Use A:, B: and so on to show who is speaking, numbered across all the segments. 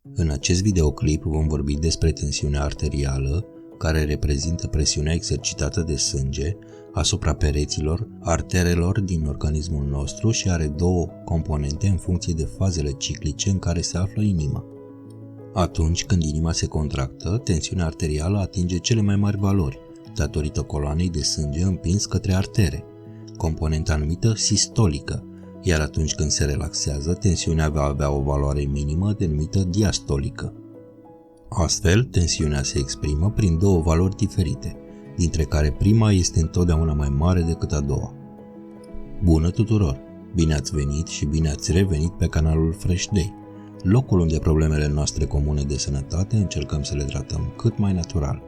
A: În acest videoclip vom vorbi despre tensiunea arterială, care reprezintă presiunea exercitată de sânge asupra pereților, arterelor din organismul nostru și are două componente în funcție de fazele ciclice în care se află inima. Atunci când inima se contractă, tensiunea arterială atinge cele mai mari valori, datorită coloanei de sânge împins către artere, componenta numită sistolică, iar atunci când se relaxează, tensiunea va avea o valoare minimă denumită diastolică. Astfel, tensiunea se exprimă prin două valori diferite, dintre care prima este întotdeauna mai mare decât a doua. Bună tuturor! Bine ați venit și bine ați revenit pe canalul Fresh Day, locul unde problemele noastre comune de sănătate încercăm să le tratăm cât mai natural.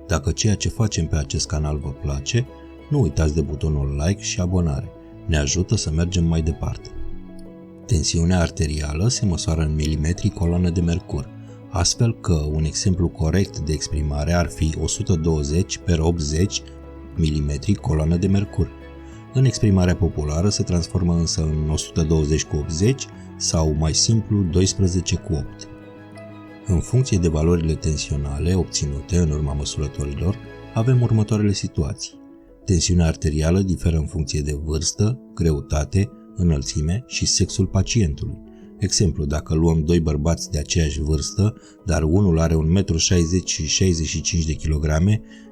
A: Dacă ceea ce facem pe acest canal vă place, nu uitați de butonul like și abonare. Ne ajută să mergem mai departe. Tensiunea arterială se măsoară în milimetri coloană de mercur, astfel că un exemplu corect de exprimare ar fi 120/80 mm coloană de mercur. În exprimarea populară se transformă însă în 120/80 sau mai simplu 12/8. În funcție de valorile tensionale obținute în urma măsurătorilor, avem următoarele situații. Tensiunea arterială diferă în funcție de vârstă, greutate, înălțime și sexul pacientului. Exemplu, dacă luăm doi bărbați de aceeași vârstă, dar unul are 1,60 m și 65 de kg,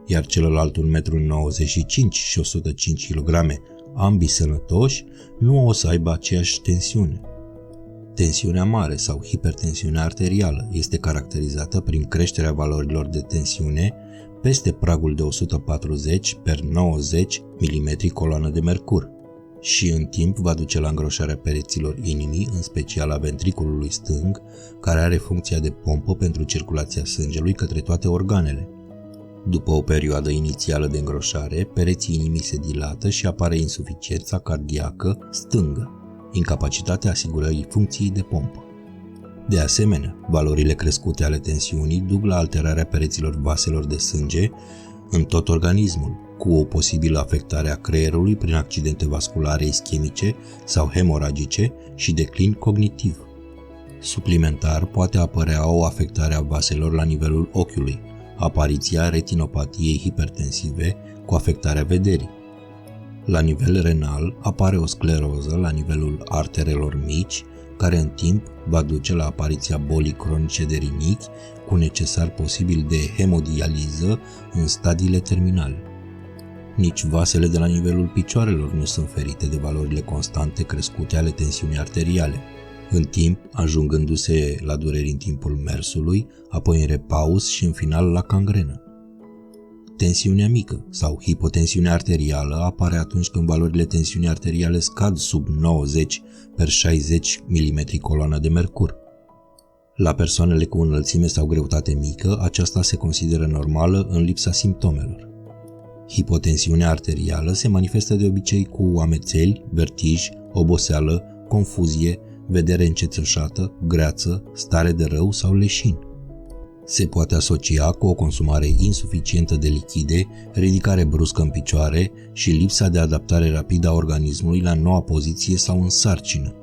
A: iar celălalt 1,95 m și 105 kg, ambii sănătoși, nu o să aibă aceeași tensiune. Tensiunea mare sau hipertensiunea arterială este caracterizată prin creșterea valorilor de tensiune peste pragul de 140/90 mm coloană de mercur și în timp va duce la îngroșarea pereților inimii, în special a ventriculului stâng, care are funcția de pompă pentru circulația sângelui către toate organele. După o perioadă inițială de îngroșare, pereții inimii se dilată și apare insuficiența cardiacă stângă, incapacitatea asigurării funcției de pompă. De asemenea, valorile crescute ale tensiunii duc la alterarea pereților vaselor de sânge în tot organismul, cu o posibilă afectare a creierului prin accidente vasculare ischemice sau hemoragice și declin cognitiv. Suplimentar poate apărea o afectare a vaselor la nivelul ochiului, apariția retinopatiei hipertensive cu afectarea vederii. La nivel renal apare o scleroză la nivelul arterelor mici, care în timp va duce la apariția bolii cronice de rinichi cu necesar posibil de hemodializă în stadiile terminale. Nici vasele de la nivelul picioarelor nu sunt ferite de valorile constante crescute ale tensiunii arteriale, în timp ajungându-se la dureri în timpul mersului, apoi în repaus și în final la cangrenă. Tensiunea mică sau hipotensiunea arterială apare atunci când valorile tensiunii arteriale scad sub 90/60 mm coloană de mercur. La persoanele cu înălțime sau greutate mică, aceasta se consideră normală în lipsa simptomelor. Hipotensiunea arterială se manifestă de obicei cu amețeli, vertij, oboseală, confuzie, vedere încețoșată, greață, stare de rău sau leșin. Se poate asocia cu o consumare insuficientă de lichide, ridicare bruscă în picioare și lipsa de adaptare rapidă a organismului la noua poziție sau în sarcină.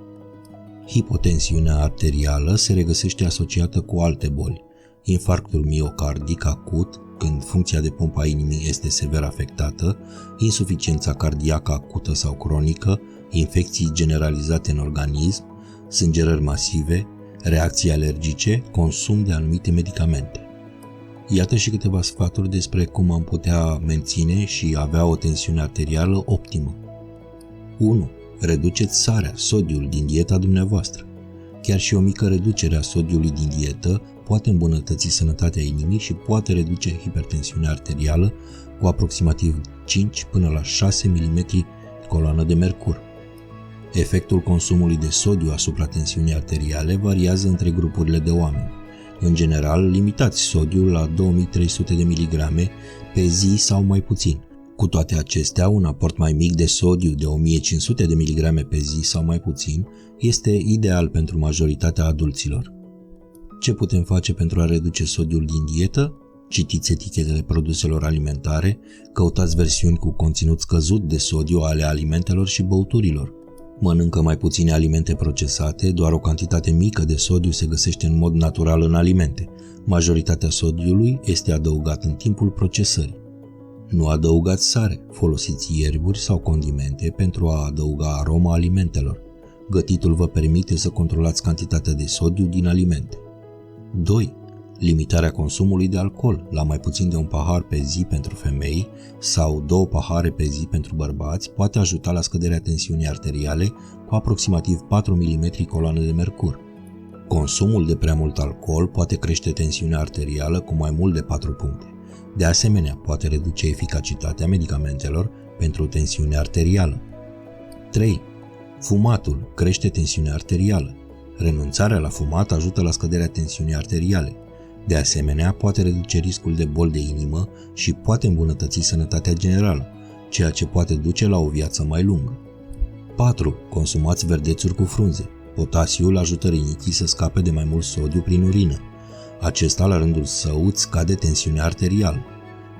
A: Hipotensiunea arterială se regăsește asociată cu alte boli, infarctul miocardic acut, când funcția de pompă a inimii este sever afectată, insuficiența cardiacă acută sau cronică, infecții generalizate în organism, sângerări masive, reacții alergice, consum de anumite medicamente. Iată și câteva sfaturi despre cum am putea menține și avea o tensiune arterială optimă. 1. Reduceți sarea, sodiul din dieta dumneavoastră. Chiar și o mică reducere a sodiului din dietă poate îmbunătăți sănătatea inimii și poate reduce hipertensiunea arterială cu aproximativ 5 până la 6 mm coloană de mercur. Efectul consumului de sodiu asupra tensiunii arteriale variază între grupurile de oameni. În general, limitați sodiul la 2300 de mg pe zi sau mai puțin. Cu toate acestea, un aport mai mic de sodiu de 1500 de mg pe zi sau mai puțin este ideal pentru majoritatea adulților. Ce putem face pentru a reduce sodiul din dietă? Citiți etichetele produselor alimentare, căutați versiuni cu conținut scăzut de sodiu ale alimentelor și băuturilor. Mănâncă mai puține alimente procesate, doar o cantitate mică de sodiu se găsește în mod natural în alimente. Majoritatea sodiului este adăugat în timpul procesării. Nu adăugați sare, folosiți ierburi sau condimente pentru a adăuga aroma alimentelor. Gătitul vă permite să controlați cantitatea de sodiu din alimente. 2. Limitarea consumului de alcool la mai puțin de un pahar pe zi pentru femei sau 2 pahare pe zi pentru bărbați poate ajuta la scăderea tensiunii arteriale cu aproximativ 4 mm coloană de mercur. Consumul de prea mult alcool poate crește tensiunea arterială cu mai mult de 4 puncte. De asemenea, poate reduce eficacitatea medicamentelor pentru tensiune arterială. 3. Fumatul crește tensiunea arterială. Renunțarea la fumat ajută la scăderea tensiunii arteriale. De asemenea, poate reduce riscul de boli de inimă și poate îmbunătăți sănătatea generală, ceea ce poate duce la o viață mai lungă. 4. Consumați verdețuri cu frunze. Potasiul ajută rinichii să scape de mai mult sodiu prin urină. Acesta, la rândul său, îți scade tensiunea arterială.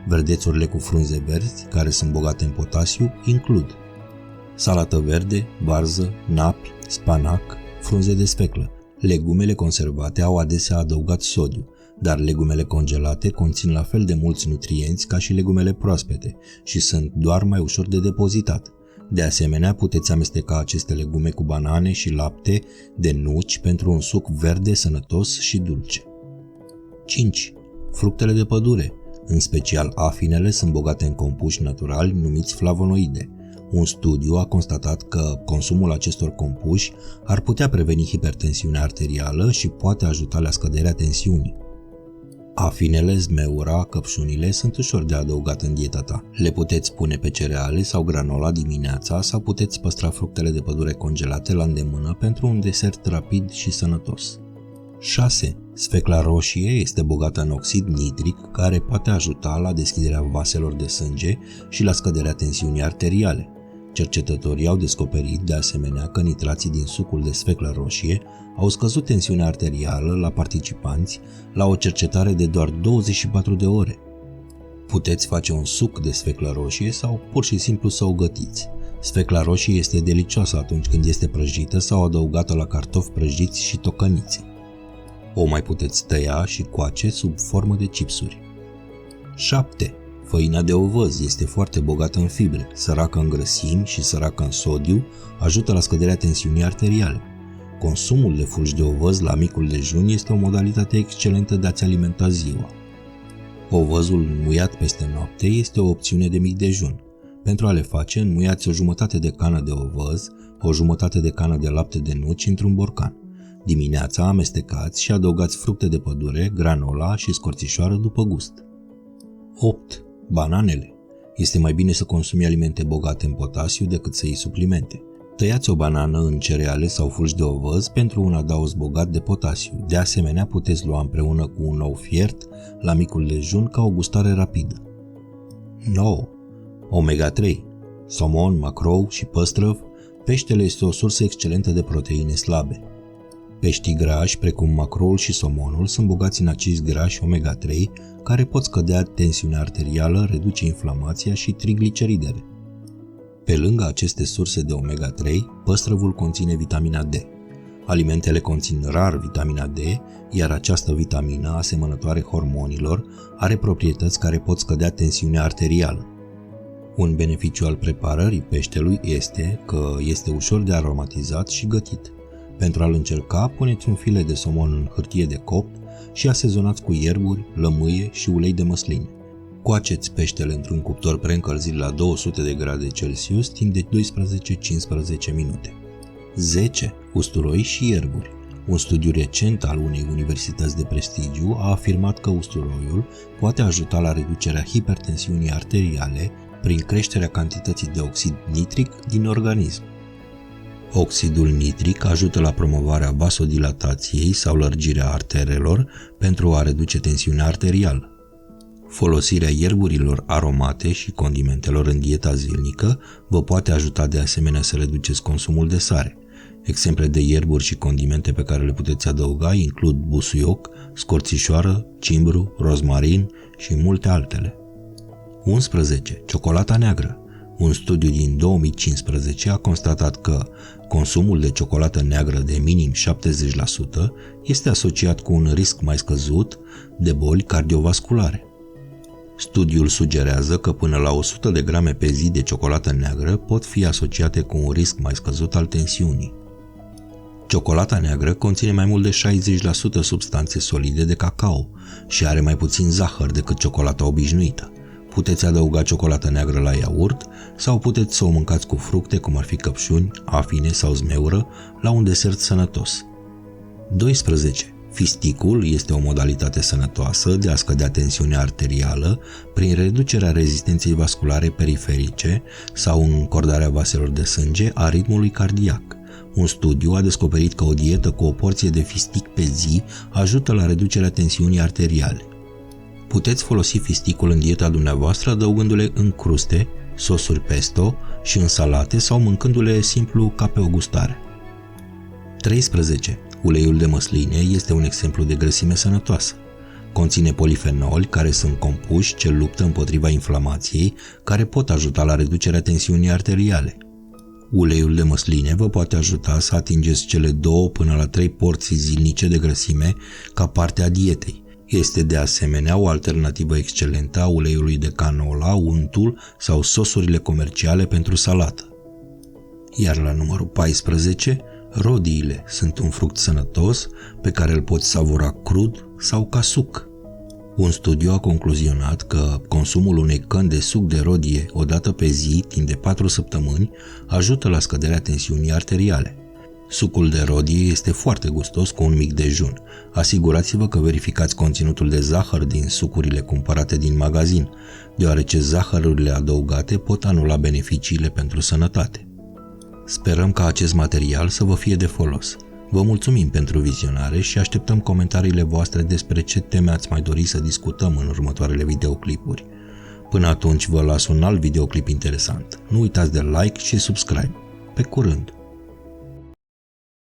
A: Verdețurile cu frunze verzi, care sunt bogate în potasiu, includ salată verde, varză, napi, spanac, frunze de sfeclă. Legumele conservate au adesea adăugat sodiu, dar legumele congelate conțin la fel de mulți nutrienți ca și legumele proaspete și sunt doar mai ușor de depozitat. De asemenea, puteți amesteca aceste legume cu banane și lapte de nuci pentru un suc verde sănătos și dulce. 5. Fructele de pădure, în special afinele, sunt bogate în compuși naturali numiți flavonoide. Un studiu a constatat că consumul acestor compuși ar putea preveni hipertensiunea arterială și poate ajuta la scăderea tensiunii. Afinele, zmeura, căpșunile sunt ușor de adăugat în dieta ta. Le puteți pune pe cereale sau granola dimineața sau puteți păstra fructele de pădure congelate la îndemână pentru un desert rapid și sănătos. 6. Sfecla roșie este bogată în oxid nitric, care poate ajuta la deschiderea vaselor de sânge și la scăderea tensiunii arteriale. Cercetătorii au descoperit de asemenea că nitrații din sucul de sfeclă roșie au scăzut tensiunea arterială la participanți la o cercetare de doar 24 de ore. Puteți face un suc de sfeclă roșie sau pur și simplu să o gătiți. Sfecla roșie este delicioasă atunci când este prăjită sau adăugată la cartofi prăjiți și tocăniți. O mai puteți tăia și coace sub formă de chipsuri. 7. Făina de ovăz este foarte bogată în fibre, săracă în grăsimi și săracă în sodiu, ajută la scăderea tensiunii arteriale. Consumul de fulgi de ovăz la micul dejun este o modalitate excelentă de a-ți alimenta ziua. Ovăzul înmuiat peste noapte este o opțiune de mic dejun. Pentru a le face, înmuiați o jumătate de cană de ovăz, o jumătate de cană de lapte de nuci într-un borcan. Dimineața amestecați și adăugați fructe de pădure, granola și scorțișoară după gust. 8. Bananele. Este mai bine să consumi alimente bogate în potasiu decât să iei suplimente. Tăiați o banană în cereale sau fulgi de ovăz pentru un adaos bogat de potasiu. De asemenea, puteți lua împreună cu un ou fiert la micul dejun ca o gustare rapidă. 9. Omega-3. Somon, macrou și păstrăv. Peștele este o sursă excelentă de proteine slabe. Peștii grași, precum macroul și somonul, sunt bogați în acizi grași omega-3, care pot scădea tensiunea arterială, reduce inflamația și trigliceridele. Pe lângă aceste surse de omega-3, păstrăvul conține vitamina D. Alimentele conțin rar vitamina D, iar această vitamină, asemănătoare hormonilor, are proprietăți care pot scădea tensiunea arterială. Un beneficiu al preparării peștelui este că este ușor de aromatizat și gătit. Pentru a-l încerca, puneți un filet de somon în hârtie de copt și asezonați cu ierburi, lămâie și ulei de măsline. Coaceți peștele într-un cuptor preîncălzit la 200 de grade Celsius timp de 12-15 minute. 10. Usturoi și ierburi. Un studiu recent al unei universități de prestigiu a afirmat că usturoiul poate ajuta la reducerea hipertensiunii arteriale prin creșterea cantității de oxid nitric din organism. Oxidul nitric ajută la promovarea vasodilatației sau lărgirea arterelor pentru a reduce tensiunea arterială. Folosirea ierburilor aromate și condimentelor în dieta zilnică vă poate ajuta de asemenea să reduceți consumul de sare. Exemple de ierburi și condimente pe care le puteți adăuga includ busuioc, scorțișoară, cimbru, rozmarin și multe altele. 11. Ciocolata neagră. Un studiu din 2015 a constatat că consumul de ciocolată neagră de minim 70% este asociat cu un risc mai scăzut de boli cardiovasculare. Studiul sugerează că până la 100 de grame pe zi de ciocolată neagră pot fi asociate cu un risc mai scăzut al tensiunii. Ciocolata neagră conține mai mult de 60% substanțe solide de cacao și are mai puțin zahăr decât ciocolata obișnuită. Puteți adăuga ciocolată neagră la iaurt sau puteți să o mâncați cu fructe cum ar fi căpșuni, afine sau zmeură la un desert sănătos. 12. Fisticul este o modalitate sănătoasă de a scădea tensiunea arterială prin reducerea rezistenței vasculare periferice sau încordarea vaselor de sânge a ritmului cardiac. Un studiu a descoperit că o dietă cu o porție de fistic pe zi ajută la reducerea tensiunii arteriale. Puteți folosi fisticul în dieta dumneavoastră adăugându-le în cruste, sosuri pesto și în salate sau mâncându-le simplu ca pe o gustare. 13. Uleiul de măsline este un exemplu de grăsime sănătoasă. Conține polifenoli care sunt compuși ce luptă împotriva inflamației, care pot ajuta la reducerea tensiunii arteriale. Uleiul de măsline vă poate ajuta să atingeți cele 2 până la 3 porții zilnice de grăsime ca parte a dietei. Este de asemenea o alternativă excelentă a uleiului de canola, untul sau sosurile comerciale pentru salată. Iar la numărul 14, rodiile sunt un fruct sănătos pe care îl poți savura crud sau ca suc. Un studiu a concluzionat că consumul unei căni de suc de rodie o dată pe zi, timp de 4 săptămâni, ajută la scăderea tensiunii arteriale. Sucul de rodie este foarte gustos cu un mic dejun. Asigurați-vă că verificați conținutul de zahăr din sucurile cumpărate din magazin, deoarece zahărurile adăugate pot anula beneficiile pentru sănătate. Sperăm ca acest material să vă fie de folos. Vă mulțumim pentru vizionare și așteptăm comentariile voastre despre ce teme ați mai dori să discutăm în următoarele videoclipuri. Până atunci vă las un alt videoclip interesant. Nu uitați de like și subscribe. Pe curând!